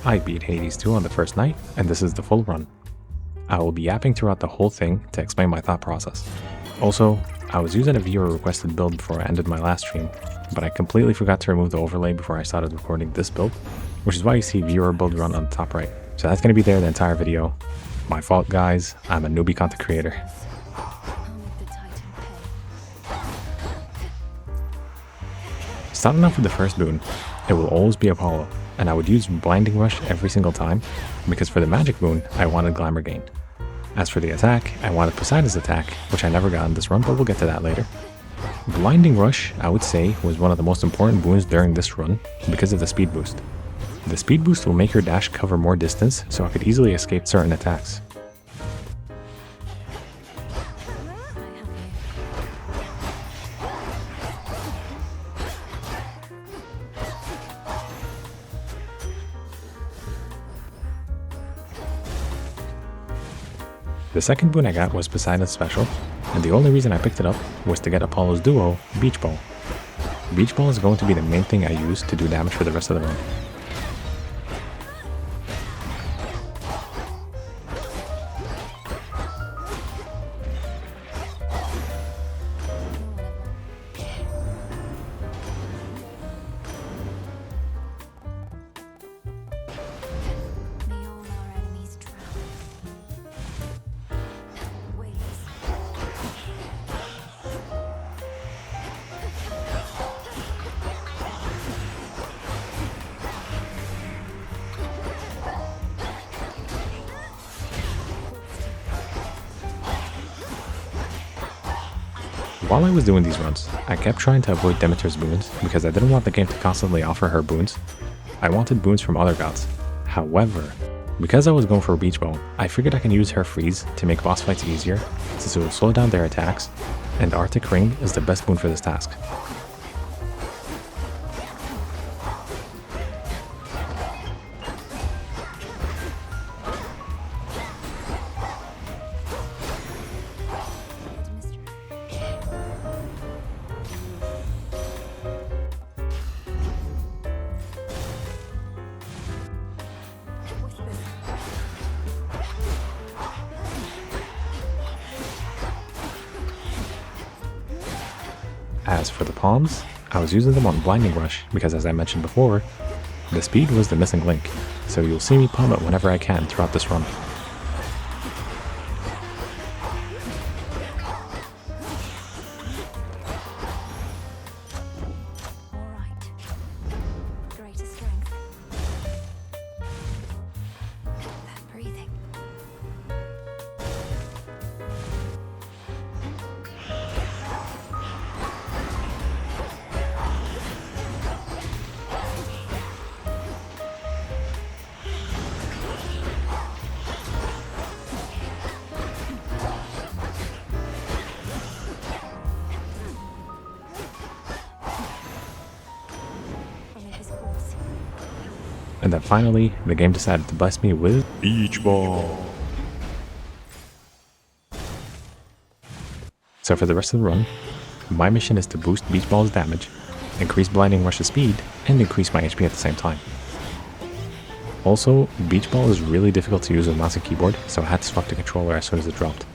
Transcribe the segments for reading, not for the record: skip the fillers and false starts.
I beat Hades 2 on the first night, and this is the full run. I will be yapping throughout the whole thing to explain my thought process. Also, I was using a viewer requested build before I ended my last stream, but I completely forgot to remove the overlay before I started recording this build, which is why you see viewer build run on the top right. So that's going to be there the entire video. My fault guys, I'm a newbie content creator. Starting off with the first boon, it will always be Apollo, and I would use Blinding Rush every single time, because for the magic boon, I wanted Glamour Gain. As for the attack, I wanted Poseidon's attack, which I never got in this run, but we'll get to that later. Blinding Rush, I would say, was one of the most important boons during this run, because of the speed boost. The speed boost will make your dash cover more distance, so I could easily escape certain attacks. The second boon I got was Poseidon's special, and the only reason I picked it up was to get Apollo's duo, Beach Ball. Beach Ball is going to be the main thing I use to do damage for the rest of the run. While I was doing these runs, I kept trying to avoid Demeter's boons because I didn't want the game to constantly offer her boons. I wanted boons from other gods. However, because I was going for a Beach Ball, I figured I can use her freeze to make boss fights easier since it will slow down their attacks, and Arctic Ring is the best boon for this task. As for the palms, I was using them on Blinding Rush because, as I mentioned before, the speed was the missing link, so you'll see me palm it whenever I can throughout this run. And then finally, the game decided to bless me with Beach Ball. So for the rest of the run, my mission is to boost Beach Ball's damage, increase Blinding Rush's speed, and increase my HP at the same time. Also, Beach Ball is really difficult to use with mouse and keyboard, so I had to swap the controller as soon as it dropped.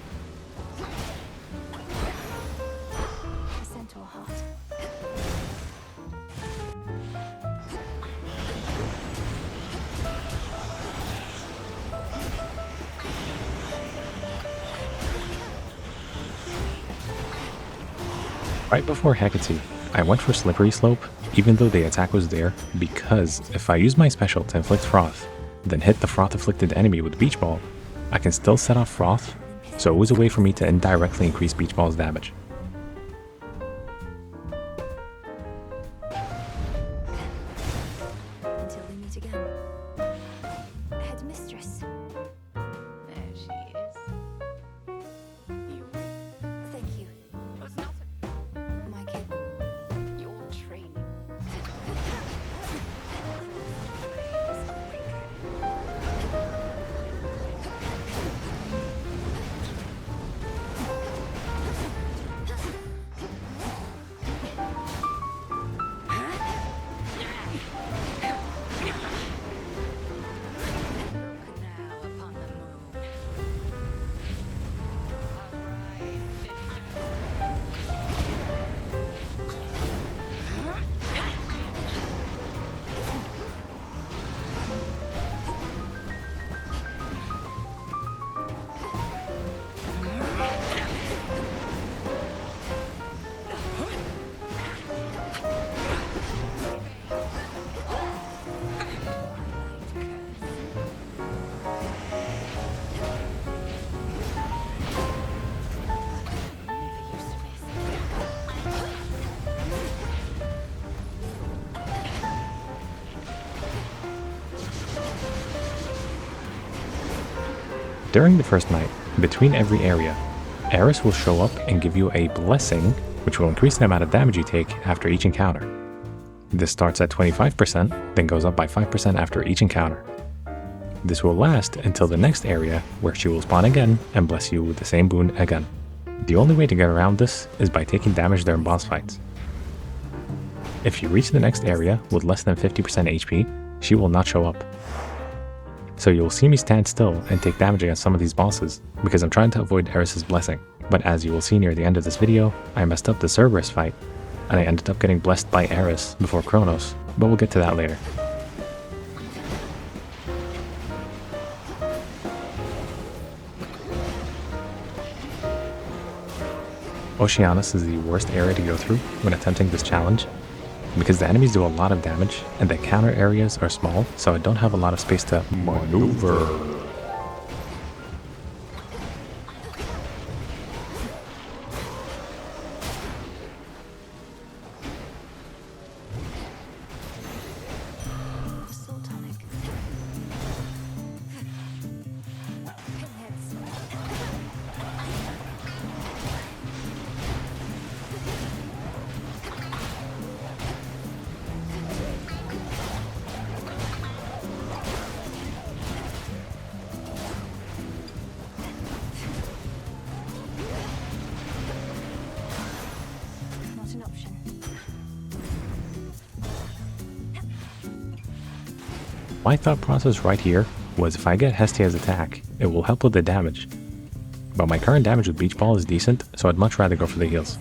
Right before Hecate, I went for Slippery Slope, even though the attack was there, because if I use my special to inflict Froth, then hit the Froth afflicted enemy with Beach Ball, I can still set off Froth, so it was a way for me to indirectly increase Beach Ball's damage. Until we meet again. Headmistress. There she is. Thank you. It's not my kid. Your training. During the first night, between every area, Erebus will show up and give you a blessing, which will increase the amount of damage you take after each encounter. This starts at 25%, then goes up by 5% after each encounter. This will last until the next area, where she will spawn again and bless you with the same boon again. The only way to get around this is by taking damage during boss fights. If you reach the next area with less than 50% HP, she will not show up. So you'll see me stand still and take damage against some of these bosses, because I'm trying to avoid Erebus' blessing. But as you will see near the end of this video, I messed up the Cerberus fight, and I ended up getting blessed by Erebus before Chronos, but we'll get to that later. Oceanus is the worst area to go through when attempting this challenge, because the enemies do a lot of damage and the counter areas are small, so I don't have a lot of space to maneuver. My thought process right here was if I get Hecate's attack, it will help with the damage. But my current damage with Beach Ball is decent, so I'd much rather go for the heals.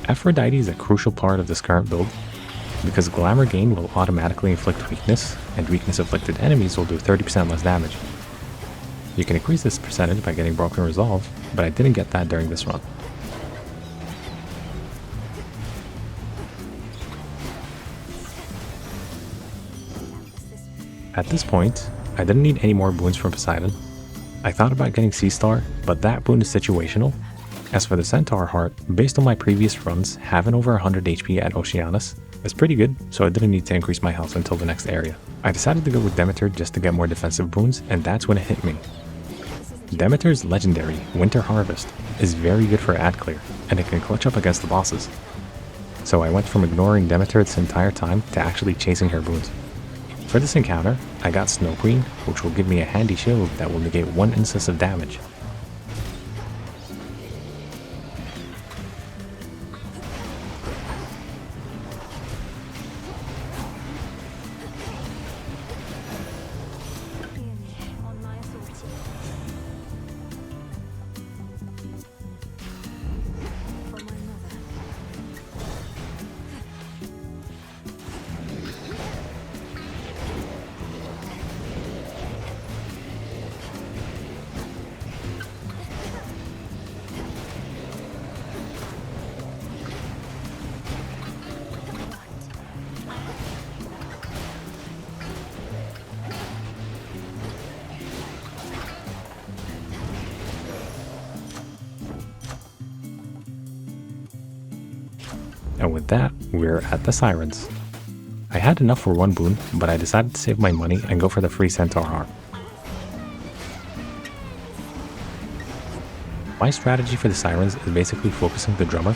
Aphrodite is a crucial part of this current build, because Glamour Gain will automatically inflict weakness, and weakness afflicted enemies will do 30% less damage. You can increase this percentage by getting Broken Resolve, but I didn't get that during this run. At this point, I didn't need any more boons from Poseidon. I thought about getting Sea Star, but that boon is situational. As for the Centaur Heart, based on my previous runs, having over 100 HP at Oceanus is pretty good, so I didn't need to increase my health until the next area. I decided to go with Demeter just to get more defensive boons, and that's when it hit me. Demeter's legendary, Winter Harvest, is very good for ad clear, and it can clutch up against the bosses. So I went from ignoring Demeter this entire time to actually chasing her boons. For this encounter, I got Snow Queen, which will give me a handy shield that will negate 1 instance of damage. And with that, we're at the Sirens. I had enough for 1 boon, but I decided to save my money and go for the free Centaur Heart. My strategy for the Sirens is basically focusing the drummer,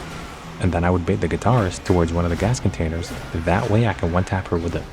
and then I would bait the guitarist towards one of the gas containers, that way I can one-tap her with it.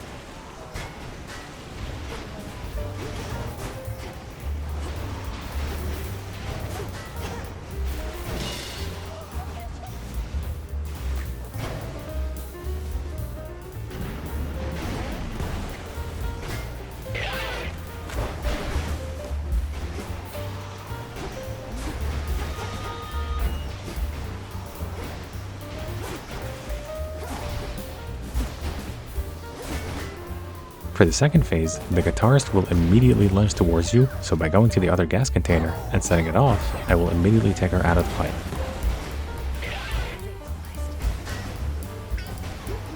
For the second phase, the guitarist will immediately lunge towards you, so by going to the other gas container and setting it off, I will immediately take her out of the fight.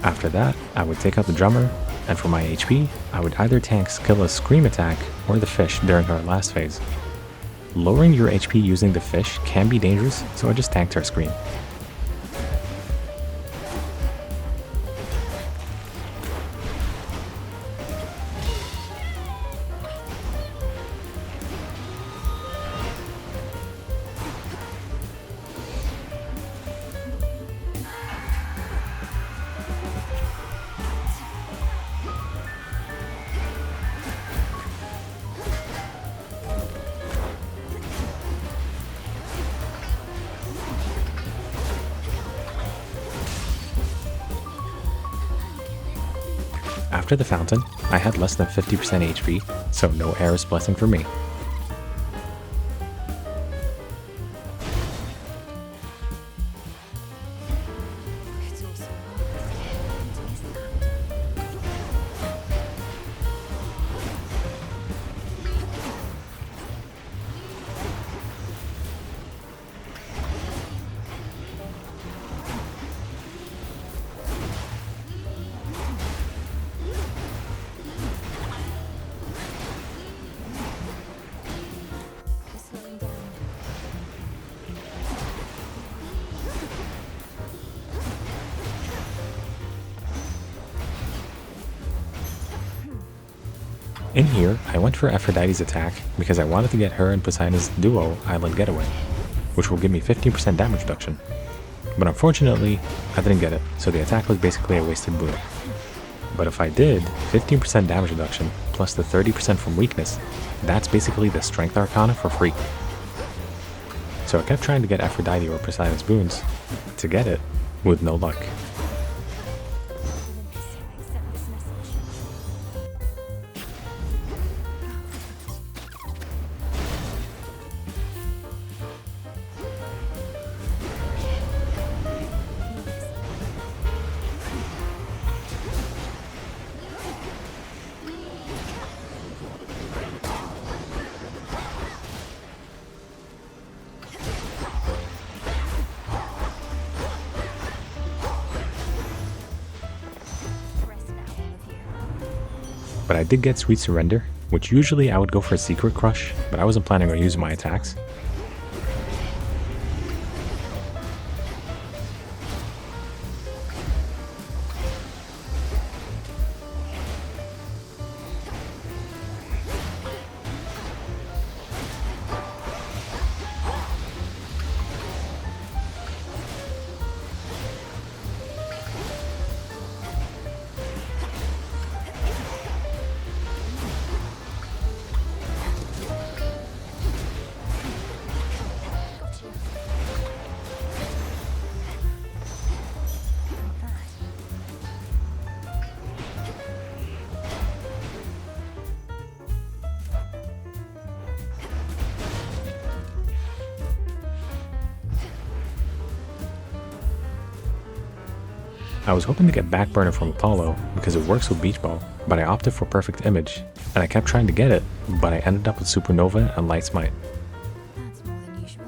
After that, I would take out the drummer, and for my HP, I would either tank Scylla's Scream attack or the fish during her last phase. Lowering your HP using the fish can be dangerous, so I just tanked her screen. After the fountain, I had less than 50% HP, so no Erebus blessing for me. It's also hard to miss that. We're slowing down. In here, I went for Aphrodite's attack because I wanted to get her and Poseidon's duo island getaway, which will give me 15% damage reduction. But unfortunately, I didn't get it, so the attack was basically a wasted boon. But if I did, 15% damage reduction plus the 30% from weakness, that's basically the strength arcana for free. So I kept trying to get Aphrodite or Poseidon's boons to get it, with no luck. Olympus, accept this message. Rest now, all of you. But I did get Sweet Surrender, which usually I would go for a Secret Crush, but I wasn't planning on using my attacks. Got you. I was hoping to get Backburner from Apollo because it works with Beach Ball, but I opted for Perfect Image, and I kept trying to get it, but I ended up with Supernova and Light Smite. That's more than usual.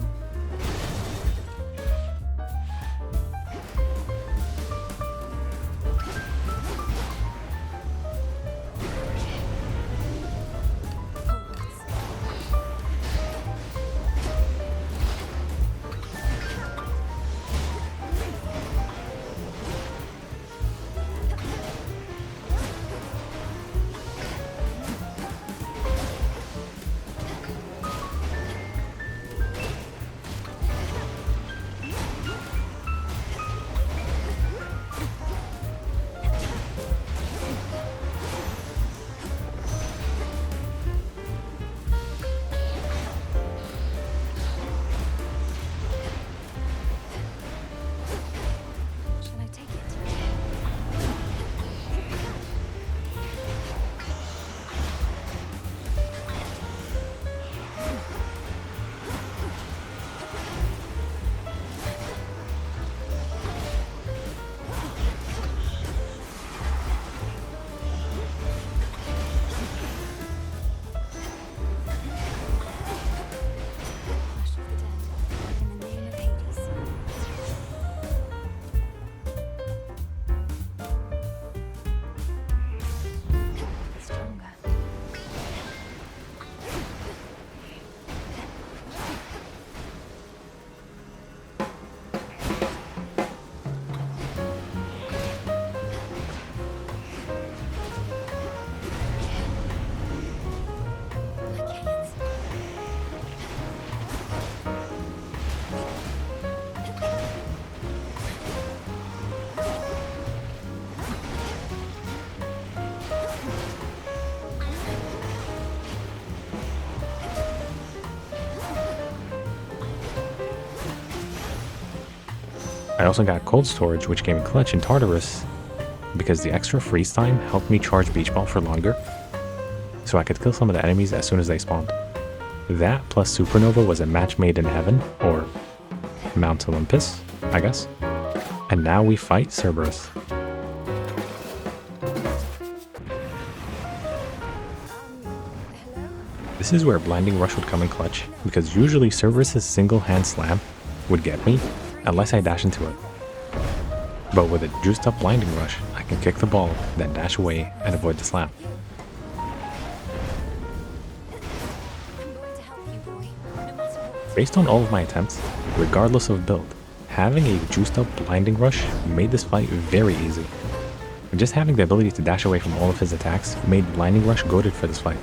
I also got cold storage, which gave me clutch in Tartarus, because the extra freeze time helped me charge beach ball for longer, so I could kill some of the enemies as soon as they spawned. That plus Supernova was a match made in heaven, or Mount Olympus, I guess. And now we fight Cerberus. This is where Blinding Rush would come in clutch, because usually Cerberus' single hand slam would get me, unless I dash into it. But with a juiced up Blinding Rush, I can kick the ball, then dash away and avoid the slam. Based on all of my attempts, regardless of build, having a juiced up Blinding Rush made this fight very easy. And just having the ability to dash away from all of his attacks made Blinding Rush goated for this fight.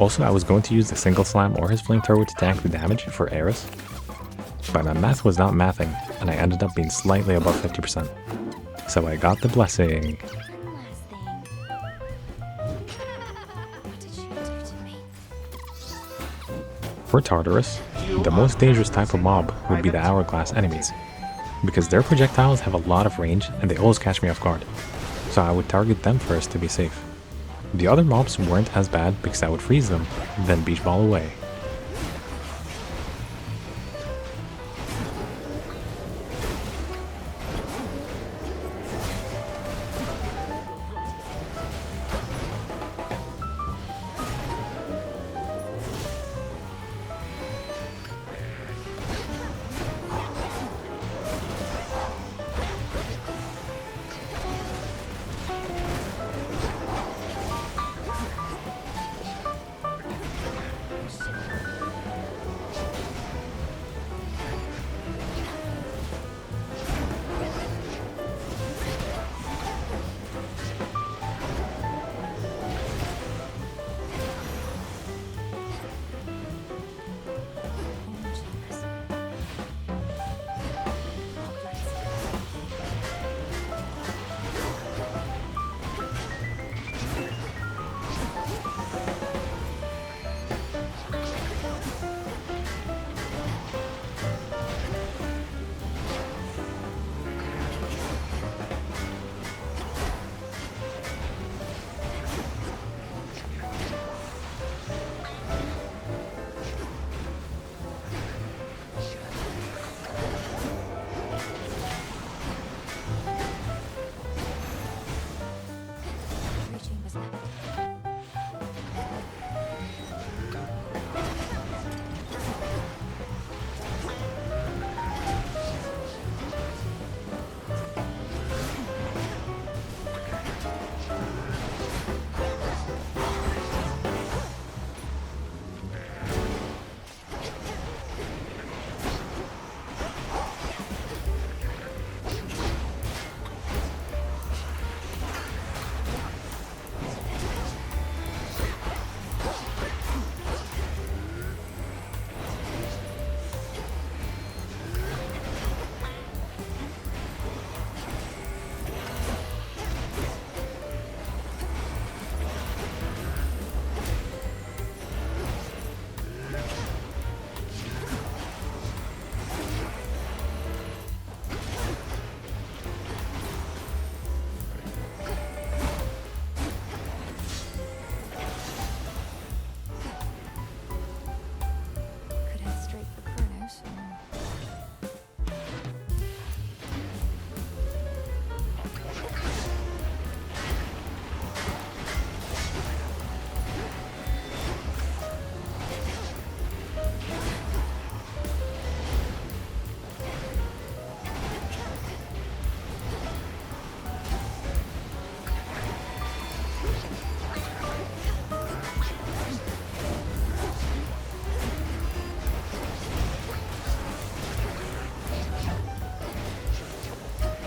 Also, I was going to use the single slam or his flamethrower to tank the damage for Erebus, but my math was not mathing, and I ended up being slightly above 50%. So I got the blessing. For Tartarus, the most dangerous type of mob would be the hourglass enemies, because their projectiles have a lot of range and they always catch me off guard, so I would target them first to be safe. The other mobs weren't as bad because I would freeze them, then beach ball away.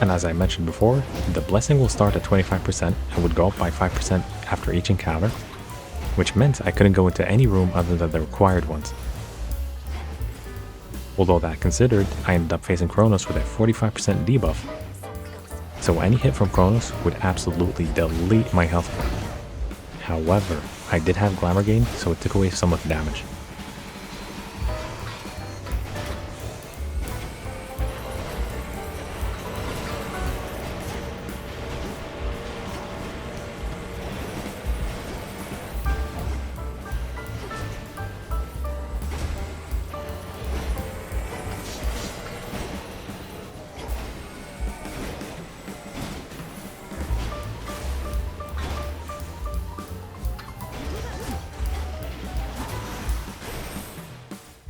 And as I mentioned before, the blessing will start at 25% and would go up by 5% after each encounter, which meant I couldn't go into any room other than the required ones. Although that considered, I ended up facing Chronos with a 45% debuff, so any hit from Chronos would absolutely delete my health bar. However, I did have Glamour Gain, so it took away some of the damage.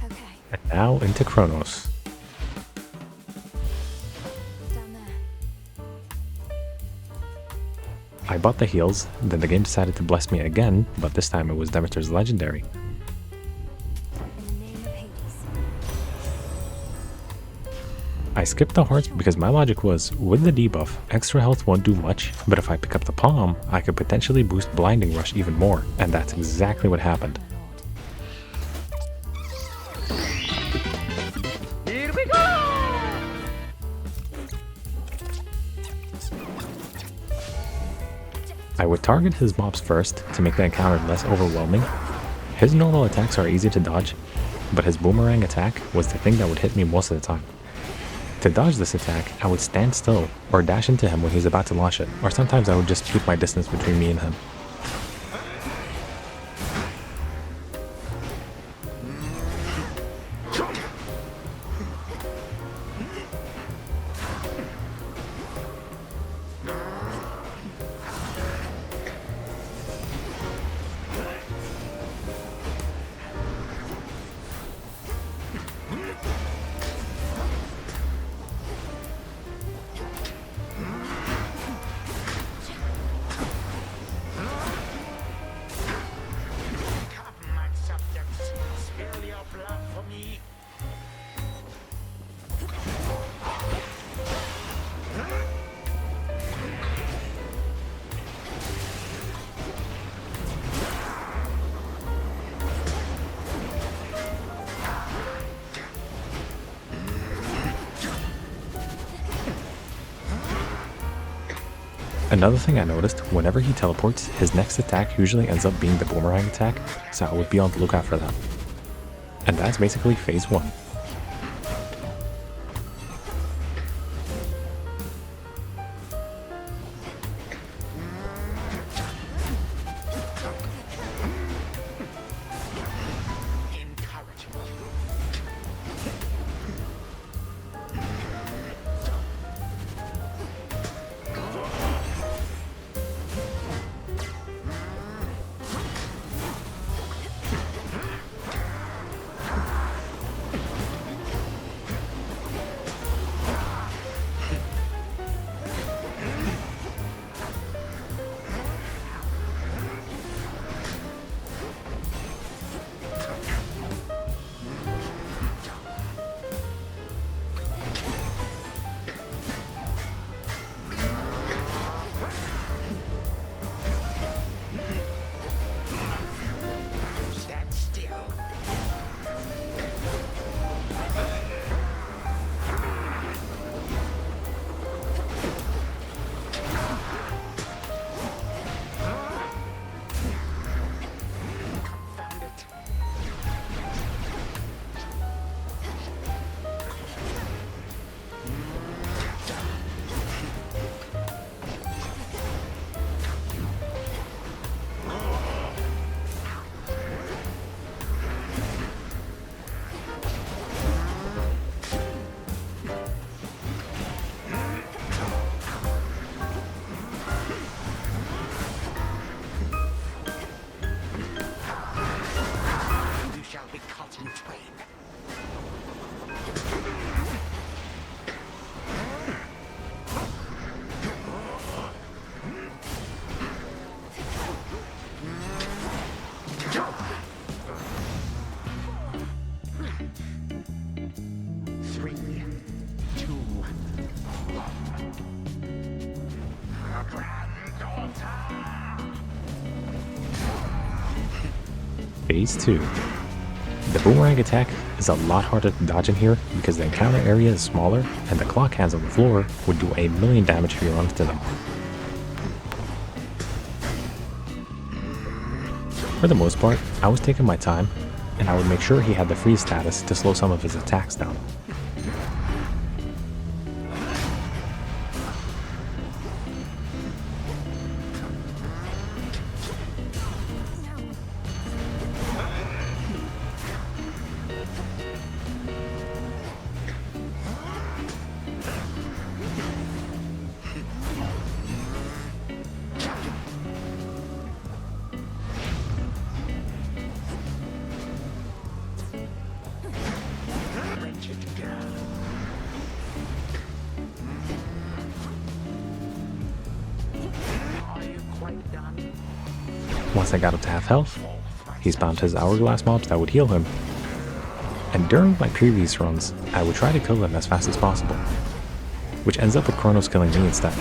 Okay, And now into Chronos. down there. I bought the heals, then the game decided to bless me again, but this time it was Demeter's Legendary. In the name of Hades. I skipped the hearts because my logic was, with the debuff, extra health won't do much, but if I pick up the palm, I could potentially boost Blinding Rush even more, and that's exactly what happened. Here we go! I would target his mobs first to make the encounter less overwhelming. His normal attacks are easy to dodge, but his boomerang attack was the thing that would hit me most of the time. To dodge this attack, I would stand still or dash into him when he's about to launch it, or sometimes I would just keep my distance between me and him. Come, my subjects, spill your blood for me. Another thing I noticed, whenever he teleports, his next attack usually ends up being the boomerang attack, so I would be on the lookout for that. And that's basically phase 1. Incorrigible. Phase 2. The boomerang attack is a lot harder to dodge in here because the encounter area is smaller and the clock hands on the floor would do a million damage if you run into them. For the most part, I was taking my time, and I would make sure he had the freeze status to slow some of his attacks down. Once I got up to half health, he spawned his hourglass mobs that would heal him. And during my previous runs, I would try to kill them as fast as possible, which ends up with Chronos killing me instead.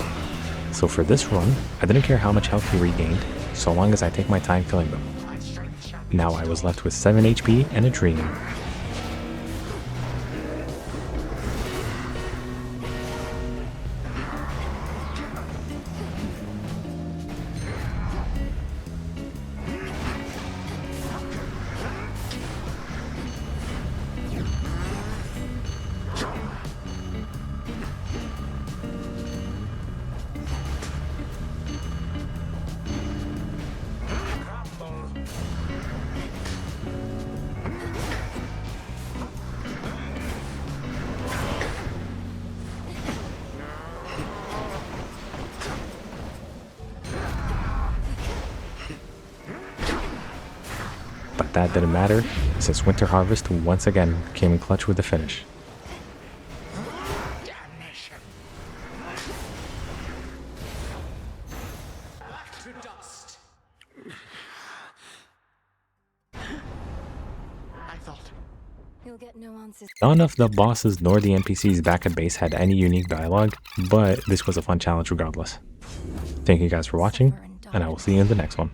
So for this run, I didn't care how much health he regained, so long as I take my time killing them. Now I was left with 7 HP and a dream. But that didn't matter, since Winter Harvest once again came in clutch with the finish. Damnation. To dust. I thought. You'll get no answers. None of the bosses nor the NPCs back at base had any unique dialogue, but this was a fun challenge regardless. Thank you guys for watching, and I will see you in the next one.